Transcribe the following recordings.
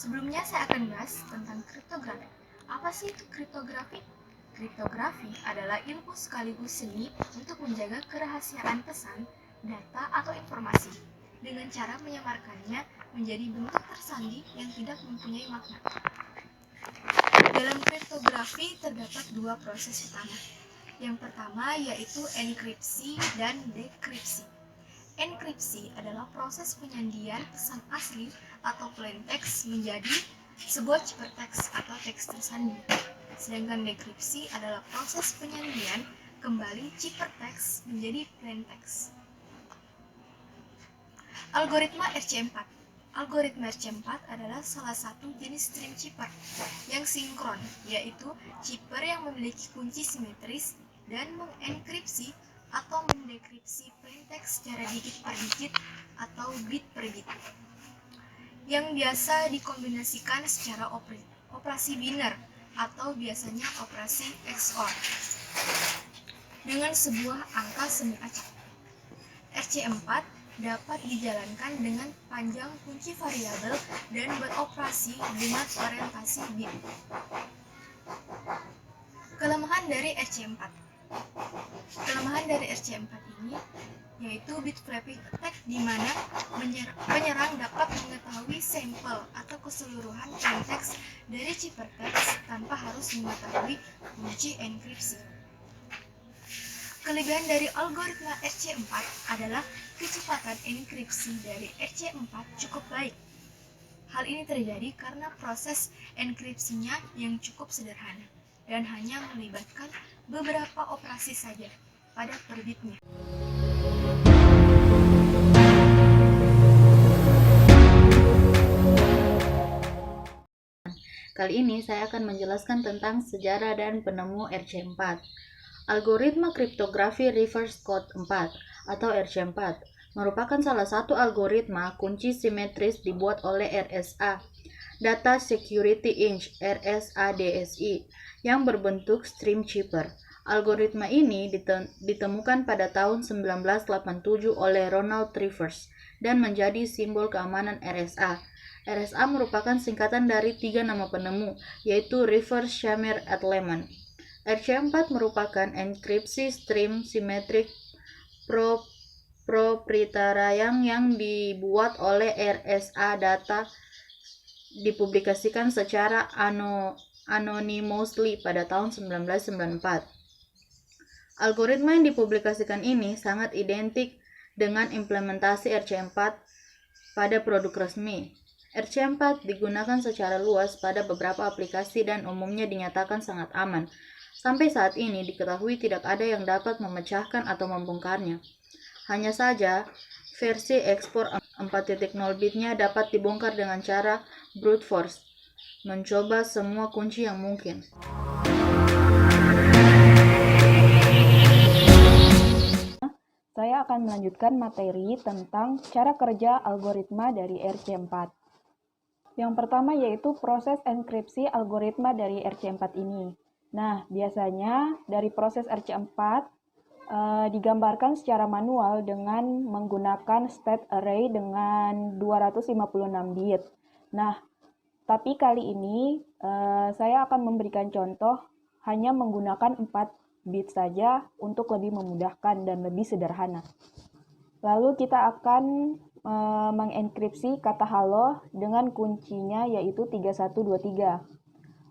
Sebelumnya saya akan bahas tentang kriptografi. Apa sih itu kriptografi? Kriptografi adalah ilmu sekaligus seni untuk menjaga kerahasiaan pesan, data, atau informasi dengan cara menyamarkannya menjadi bentuk tersandi yang tidak mempunyai makna. Dalam kriptografi terdapat dua proses utama. Yang pertama yaitu enkripsi dan dekripsi. Enkripsi adalah proses penyandian pesan asli atau plain text menjadi sebuah ciphertext atau teks tersandi. Sedangkan dekripsi adalah proses penyandian kembali ciphertext menjadi plain text. Algoritma RC4. Algoritma RC4 adalah salah satu jenis stream cipher yang sinkron, yaitu cipher yang memiliki kunci simetris dan mengenkripsi atau mendekripsi plain text secara digit per digit atau bit per bit, yang biasa dikombinasikan secara operasi biner atau biasanya operasi XOR dengan sebuah angka semi acak. RC4 dapat dijalankan dengan panjang kunci variabel dan beroperasi dengan orientasi bit. Kelemahan dari RC4. Kelemahan dari RC4 ini yaitu bit flipping attack di mana penyerang dapat mengetahui sampel atau keseluruhan plain text dari ciphertext tanpa harus mengetahui kunci enkripsi. Kelebihan dari algoritma RC4 adalah kecepatan enkripsi dari RC4 cukup baik. Hal ini terjadi karena proses enkripsinya yang cukup sederhana dan hanya melibatkan beberapa operasi saja pada per bitnya. Kali ini saya akan menjelaskan tentang sejarah dan penemu RC4. Algoritma kriptografi reverse code 4 atau RC4 merupakan salah satu algoritma kunci simetris dibuat oleh RSA, Data Security Inc. (RSA-DSI), yang berbentuk stream cipher. Algoritma ini ditemukan pada tahun 1987 oleh Ronald Rivers dan menjadi simbol keamanan RSA. RSA merupakan singkatan dari 3 nama penemu, yaitu Rivers, Shamir, dan Lehman. RC4 merupakan enkripsi stream simetrik proprietary yang dibuat oleh RSA. Data dipublikasikan secara anonymously pada tahun 1994. Algoritma yang dipublikasikan ini sangat identik dengan implementasi RC4 pada produk resmi. RC4 digunakan secara luas pada beberapa aplikasi dan umumnya dinyatakan sangat aman. Sampai saat ini diketahui tidak ada yang dapat memecahkan atau membongkarnya. Hanya saja, versi ekspor 4.0 bitnya dapat dibongkar dengan cara brute force, mencoba semua kunci yang mungkin. Saya akan melanjutkan materi tentang cara kerja algoritma dari RC4. Yang pertama yaitu proses enkripsi algoritma dari RC4 ini. Nah, biasanya dari proses RC4 digambarkan secara manual dengan menggunakan state array dengan 256 bit. Nah, tapi kali ini saya akan memberikan contoh hanya menggunakan 4 bit saja untuk lebih memudahkan dan lebih sederhana. Lalu kita akan mengenkripsi kata halo dengan kuncinya yaitu 3123.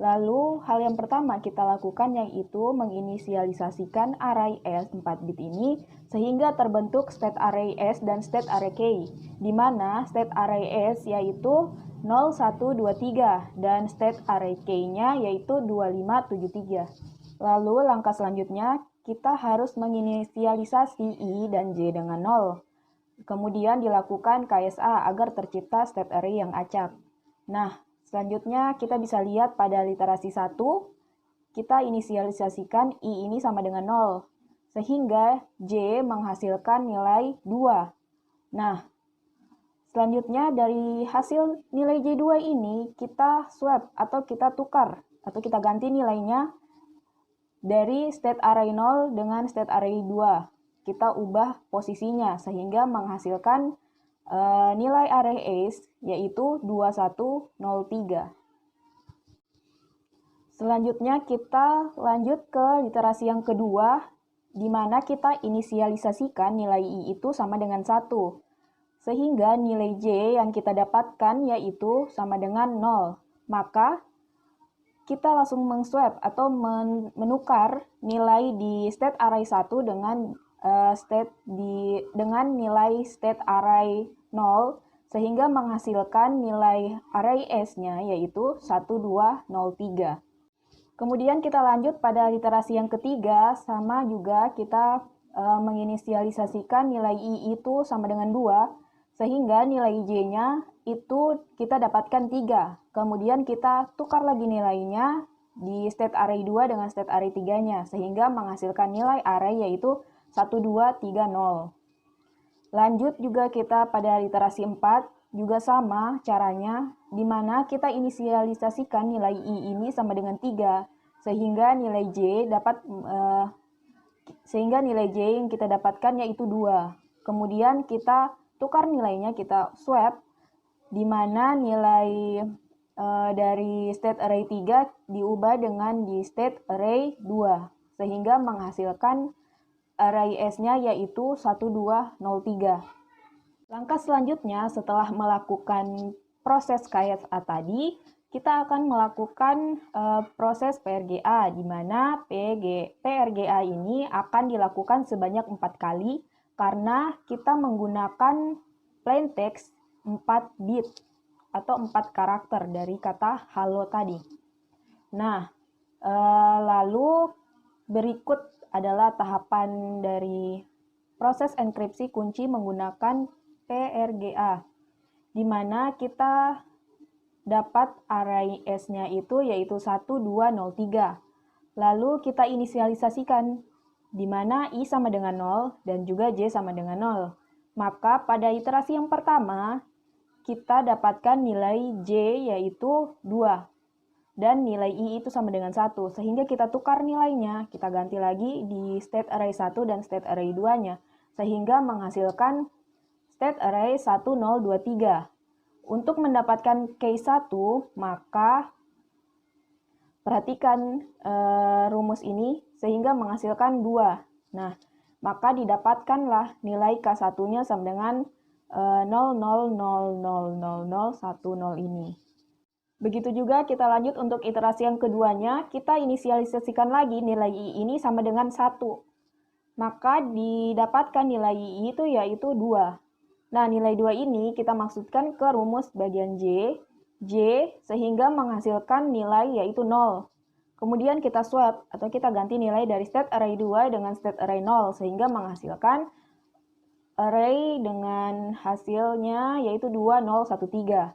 Lalu hal yang pertama kita lakukan yaitu menginisialisasikan array S 4 bit ini sehingga terbentuk state array S dan state array K, di mana state array S yaitu 0123 dan state array K-nya yaitu 2573. Lalu langkah selanjutnya kita harus menginisialisasi I dan J dengan 0. Kemudian dilakukan KSA agar tercipta state array yang acak. Nah, selanjutnya kita bisa lihat pada literasi 1, kita inisialisasikan I ini sama dengan 0, sehingga J menghasilkan nilai 2. Nah, selanjutnya dari hasil nilai J2 ini kita swap atau kita tukar atau kita ganti nilainya dari state array 0 dengan state array 2. Kita ubah posisinya sehingga menghasilkan nilai array S yaitu 2103. Selanjutnya kita lanjut ke literasi yang kedua, di mana kita inisialisasikan nilai I itu sama dengan 1. Sehingga nilai J yang kita dapatkan yaitu sama dengan 0. Maka kita langsung mengswap atau menukar nilai di state array 1 dengan dengan nilai state array 0, sehingga menghasilkan nilai array S-nya yaitu 1203. Kemudian kita lanjut pada literasi yang ketiga, sama juga kita menginisialisasikan nilai I itu sama dengan 2, sehingga nilai J-nya itu kita dapatkan 3. Kemudian kita tukar lagi nilainya di state array 2 dengan state array 3-nya, sehingga menghasilkan nilai array yaitu 1230. Lanjut juga kita pada literasi 4, juga sama caranya, di mana kita inisialisasikan nilai I ini sama dengan 3, sehingga nilai J yang kita dapatkan yaitu 2. Kemudian kita tukar nilainya, kita swap, di mana nilai dari state array 3 diubah dengan di state array 2, sehingga menghasilkan array S-nya yaitu 1203. Langkah selanjutnya setelah melakukan proses KSA tadi, kita akan melakukan proses PRGA, di mana PRGA ini akan dilakukan sebanyak 4 kali karena kita menggunakan plain text 4 bit atau 4 karakter dari kata halo tadi. Nah, lalu berikut adalah tahapan dari proses enkripsi kunci menggunakan PRGA, di mana kita dapat array S-nya itu yaitu 1203. Lalu kita inisialisasikan, di mana I sama dengan 0 dan juga J sama dengan 0. Maka pada iterasi yang pertama, kita dapatkan nilai J yaitu 2. Dan nilai I itu sama dengan 1. Sehingga kita tukar nilainya, kita ganti lagi di state array 1 dan state array 2-nya. Sehingga menghasilkan state array 1023. Untuk mendapatkan case 1, maka perhatikan rumus ini sehingga menghasilkan 2. Nah, maka didapatkanlah nilai K1-nya sama dengan 0,0000010 ini. Begitu juga kita lanjut untuk iterasi yang keduanya, kita inisialisasikan lagi nilai I ini sama dengan 1. Maka didapatkan nilai I itu yaitu 2. Nah, nilai 2 ini kita maksudkan ke rumus bagian J, sehingga menghasilkan nilai yaitu 0. Kemudian kita swap atau kita ganti nilai dari state array 2 dengan state array 0, sehingga menghasilkan array dengan hasilnya yaitu 2013.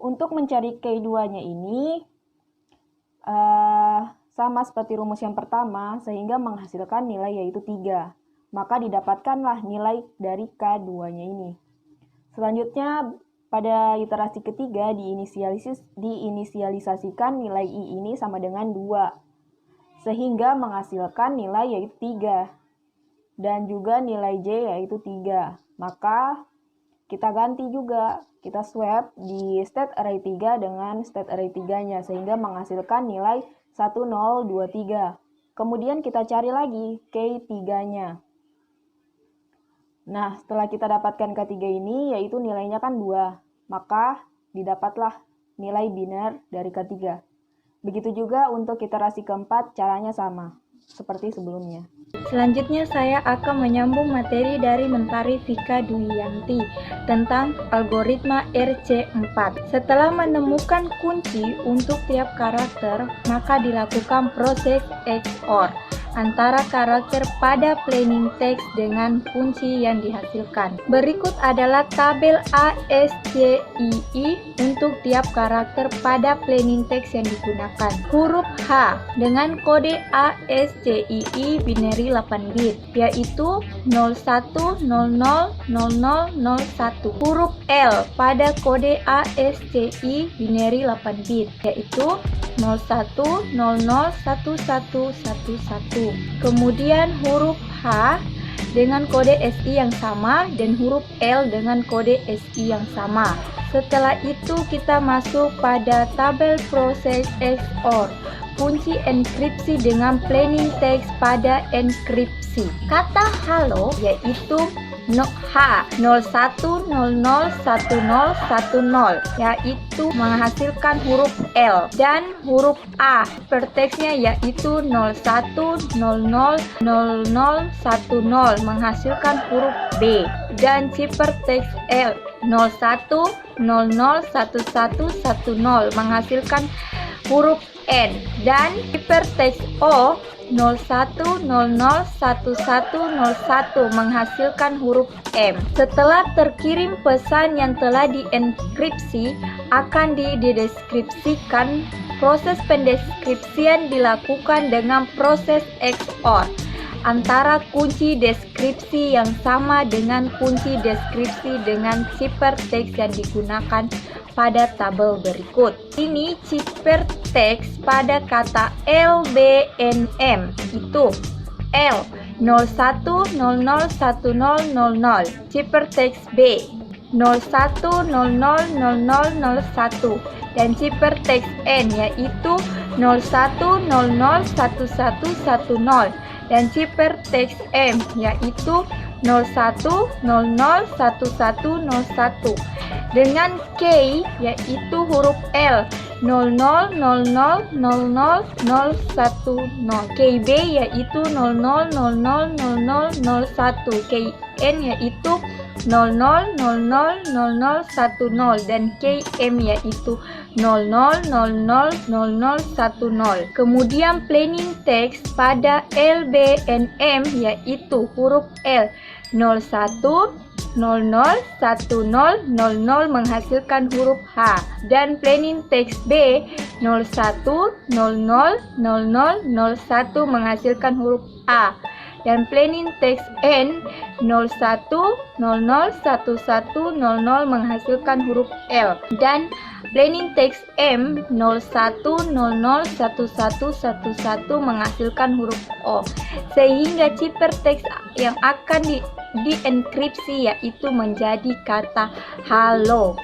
Untuk mencari K2-nya ini, sama seperti rumus yang pertama, sehingga menghasilkan nilai yaitu 3. Maka didapatkanlah nilai dari K2-nya ini. Selanjutnya, pada iterasi ketiga diinisialisasikan nilai I ini sama dengan 2. Sehingga menghasilkan nilai yaitu 3. Dan juga nilai J yaitu 3. Maka kita ganti juga, kita swap di state array 3 dengan state array 3-nya, sehingga menghasilkan nilai 1023. Kemudian kita cari lagi K3-nya. Nah, setelah kita dapatkan K3 ini, yaitu nilainya kan 2, maka didapatlah nilai biner dari K3. Begitu juga untuk iterasi keempat, caranya sama, seperti sebelumnya. Selanjutnya saya akan menyambung materi dari Mentari Vika Duyanti tentang algoritma RC4. Setelah menemukan kunci untuk tiap karakter, maka dilakukan proses XOR antara karakter pada plain text dengan kunci yang dihasilkan. Berikut adalah tabel ASCII untuk tiap karakter pada plain text yang digunakan. Huruf H dengan kode ASCII binary 8 bit, yaitu 01000001. Huruf L pada kode ASCII binary 8 bit, yaitu 01001111. Kemudian huruf H dengan kode SI yang sama dan huruf L dengan kode SI yang sama. Setelah itu kita masuk pada tabel proses XOR, kunci enkripsi dengan plain text pada enkripsi. Kata halo yaitu H01001010 yaitu menghasilkan huruf L, dan huruf A hypertextnya yaitu 01000010 menghasilkan huruf B, dan hypertext L 01001110 menghasilkan huruf N, dan hypertext O 01001101 menghasilkan huruf M. Setelah terkirim pesan yang telah dienkripsi, akan dideskripsikan. Proses pendeskripsian dilakukan dengan proses XOR antara kunci deskripsi yang sama dengan kunci deskripsi dengan ciphertext yang digunakan pada tabel berikut. Ini ciphertext pada kata LBNM itu L 01001000, ciphertext B 01000001, dan ciphertext N yaitu 01001110, dan ciphertext M yaitu 01001101, dengan K yaitu huruf L 00000010, KB yaitu 00000001, KN yaitu 00000010, dan KM yaitu 00000010. Kemudian plain text pada LBNM yaitu huruf L 01001000 menghasilkan huruf H, dan plain text B 01000001 menghasilkan huruf A, dan plain text N 01001100 menghasilkan huruf L, dan plain text M 01001111 menghasilkan huruf O, sehingga ciphertext yang akan dienkripsi yaitu menjadi kata halo.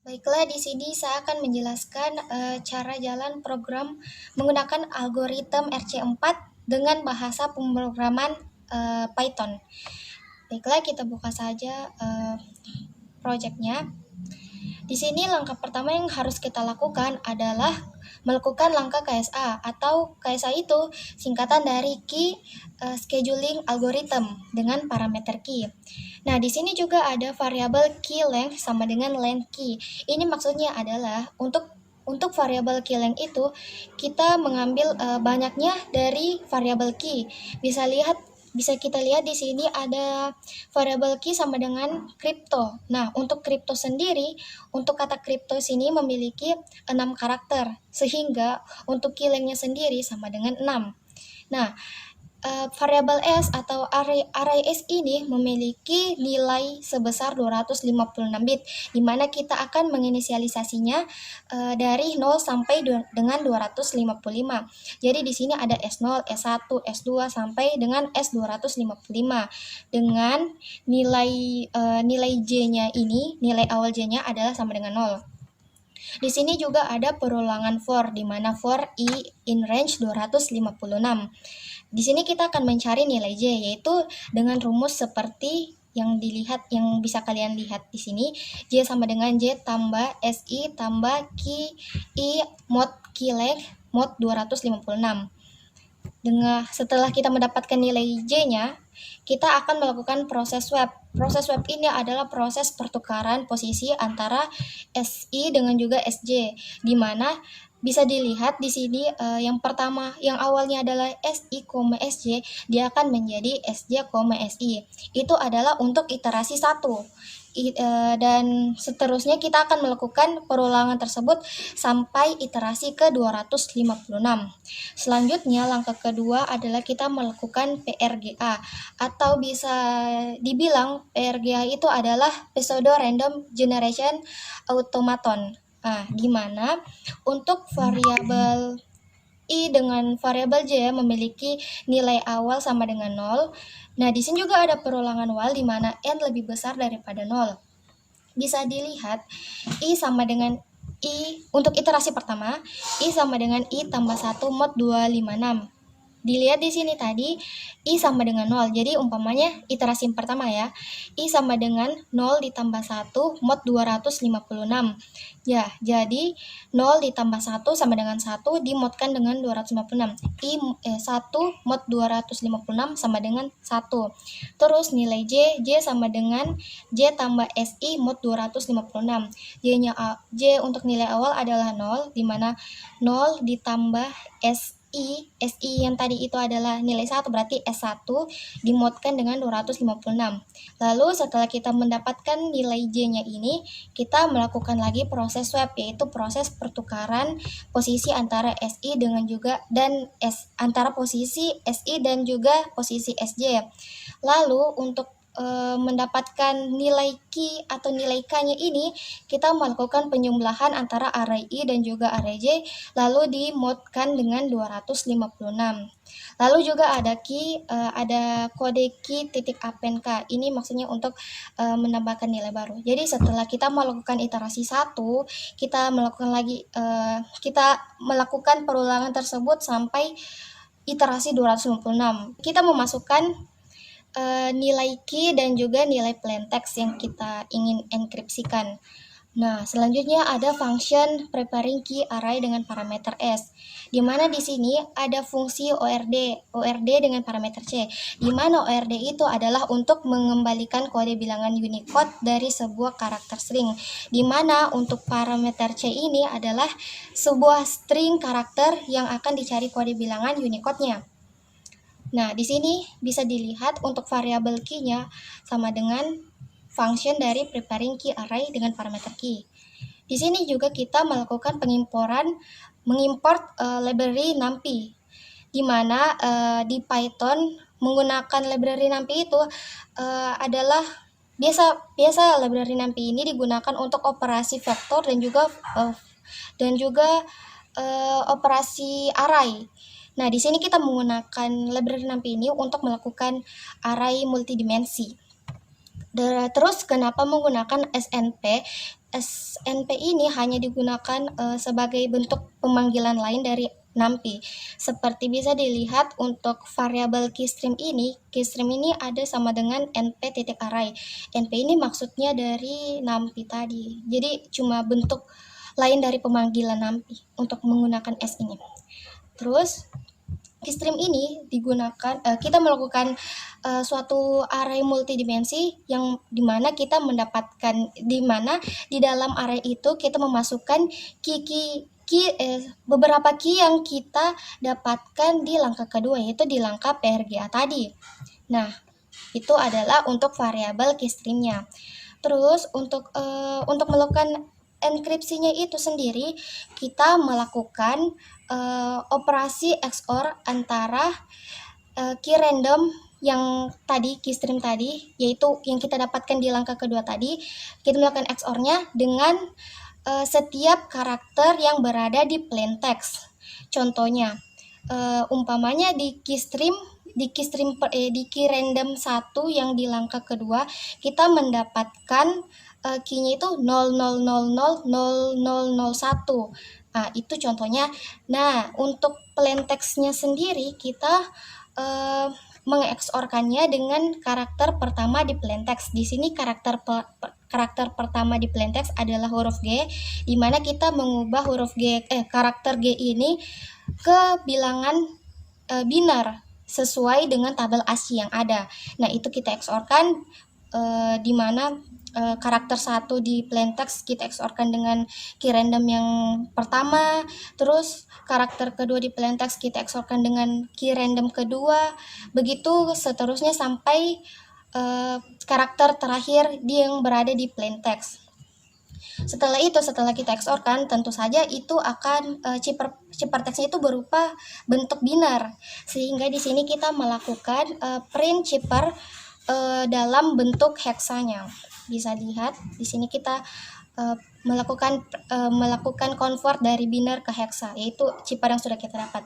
Baiklah, di sini saya akan menjelaskan cara jalan program menggunakan algoritma RC4 dengan bahasa pemrograman Python. Baiklah, kita buka saja projectnya. Di sini langkah pertama yang harus kita lakukan adalah melakukan langkah KSA, atau KSA itu singkatan dari Key Scheduling Algorithm dengan parameter key. Nah, di sini juga ada variabel key length sama dengan length key. Ini maksudnya adalah untuk variabel key length itu kita mengambil banyaknya dari variabel key. Bisa kita lihat di sini ada variabel key sama dengan crypto. Nah, untuk crypto sendiri, untuk kata crypto sini memiliki 6 karakter, sehingga untuk key length-nya sendiri sama dengan 6. Nah, variabel S atau array S ini memiliki nilai sebesar 256 bit, di mana kita akan menginisialisasinya dari 0 sampai dengan 255. Jadi di sini ada S0, S1, S2 sampai dengan S255 dengan nilai J-nya ini, nilai awal J-nya adalah sama dengan 0. Di sini juga ada perulangan for, di mana for I in range 256. Di sini kita akan mencari nilai J, yaitu dengan rumus seperti yang bisa kalian lihat di sini. J sama dengan J tambah SI tambah Q I mod key length mod 256. Setelah kita mendapatkan nilai J-nya, kita akan melakukan proses swap. Proses swap ini adalah proses pertukaran posisi antara SI dengan juga SJ, di mana bisa dilihat di sini yang pertama yang awalnya adalah SI, SJ, dia akan menjadi SJ, SI. Itu adalah untuk iterasi 1. Dan seterusnya kita akan melakukan perulangan tersebut sampai iterasi ke 256. Selanjutnya langkah kedua adalah kita melakukan PRGA, atau bisa dibilang PRGA itu adalah Pseudo Random Generation Automaton. Nah, di mana untuk variabel I dengan variabel J memiliki nilai awal sama dengan 0. Nah, di sini juga ada perulangan while di mana n lebih besar daripada 0. Bisa dilihat I sama dengan I untuk iterasi pertama, I sama dengan I tambah 1 mod 256. Dilihat di sini tadi I sama dengan 0. Jadi umpamanya iterasi pertama ya. I sama dengan 0 ditambah 1 mod 256. Ya, jadi 0 ditambah 1 sama dengan 1 dimodkan dengan 256. 1 mod 256 sama dengan 1. Terus nilai J sama dengan J tambah SI mod 256. J untuk nilai awal adalah 0, di mana 0 ditambah SI yang tadi itu adalah nilai 1, berarti S1 dimodkan dengan 256. Lalu setelah kita mendapatkan nilai J-nya ini, kita melakukan lagi proses swap, yaitu proses pertukaran posisi antara SI dengan juga antara posisi SI dan juga posisi SJ. Lalu untuk mendapatkan nilai Q atau nilai K-nya ini, kita melakukan penjumlahan antara array I dan juga array J, lalu dimodkan dengan 256. Lalu juga ada ada kode key titik append K. Ini maksudnya untuk menambahkan nilai baru. Jadi setelah kita melakukan iterasi 1, kita melakukan perulangan tersebut sampai iterasi 256. Kita memasukkan nilai key dan juga nilai plaintext yang kita ingin enkripsikan. Nah, selanjutnya ada function preparing key array dengan parameter S, di mana di sini ada fungsi ORD dengan parameter C, di mana ORD itu adalah untuk mengembalikan kode bilangan Unicode dari sebuah karakter string, di mana untuk parameter C ini adalah sebuah string karakter yang akan dicari kode bilangan Unicode-nya. Nah, di sini bisa dilihat untuk variabel key-nya sama dengan function dari preparing key array dengan parameter key. Di sini juga kita melakukan mengimport library NumPy, di mana di Python menggunakan library NumPy itu adalah biasa library NumPy ini digunakan untuk operasi vektor dan juga operasi array. Nah, di sini kita menggunakan library NumPy ini untuk melakukan array multidimensi. Terus kenapa menggunakan SNP? SNP ini hanya digunakan sebagai bentuk pemanggilan lain dari NumPy. Seperti bisa dilihat untuk variabel keystream ini ada sama dengan np.array. np ini maksudnya dari NumPy tadi. Jadi cuma bentuk lain dari pemanggilan NumPy untuk menggunakan S ini. Terus keystream ini digunakan kita melakukan suatu array multidimensi yang dimana di dalam array itu kita memasukkan beberapa key yang kita dapatkan di langkah kedua, yaitu di langkah PRGA tadi. Nah, itu adalah untuk variabel keystream-nya. Terus untuk melakukan enkripsinya itu sendiri, kita melakukan operasi XOR antara key random yang tadi, keystream tadi, yaitu yang kita dapatkan di langkah kedua tadi, kita melakukan XOR-nya dengan setiap karakter yang berada di plaintext. Contohnya, umpamanya di key random 1 yang di langkah kedua, kita mendapatkan key-nya itu 00000001. Nah, itu contohnya. Nah, untuk plaintext-nya sendiri kita mengeksorkannya dengan karakter pertama di plaintext. Di sini karakter pertama di plaintext adalah huruf G, di mana kita mengubah karakter G ini ke bilangan binar sesuai dengan tabel ASCII yang ada. Nah, itu kita eksorkan di mana karakter 1 di plaintext kita XOR-kan dengan key random yang pertama, terus karakter kedua di plaintext kita XOR-kan dengan key random kedua, begitu seterusnya sampai karakter terakhir yang berada di plaintext. Setelah itu, setelah kita XOR-kan, tentu saja itu akan ciphertextnya itu berupa bentuk binar, sehingga di sini kita melakukan print cipher dalam bentuk heksanya. Bisa dilihat di sini kita melakukan convert dari binar ke heksa, yaitu cipher yang sudah kita dapat.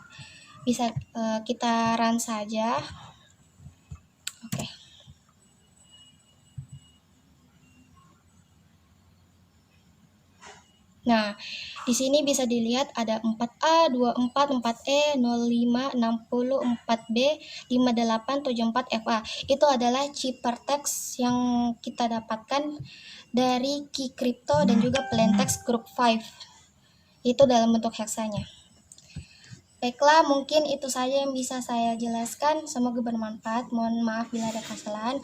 Bisa kita run saja. Oke. Nah, di sini bisa dilihat ada 4A, 24, 4E, 05, 60, 4B, 58, 74, FA. Itu adalah ciphertext yang kita dapatkan dari key crypto dan juga plaintext group 5. Itu dalam bentuk heksanya. Baiklah, mungkin itu saja yang bisa saya jelaskan. Semoga bermanfaat. Mohon maaf bila ada kesalahan.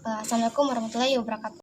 Assalamualaikum warahmatullahi wabarakatuh.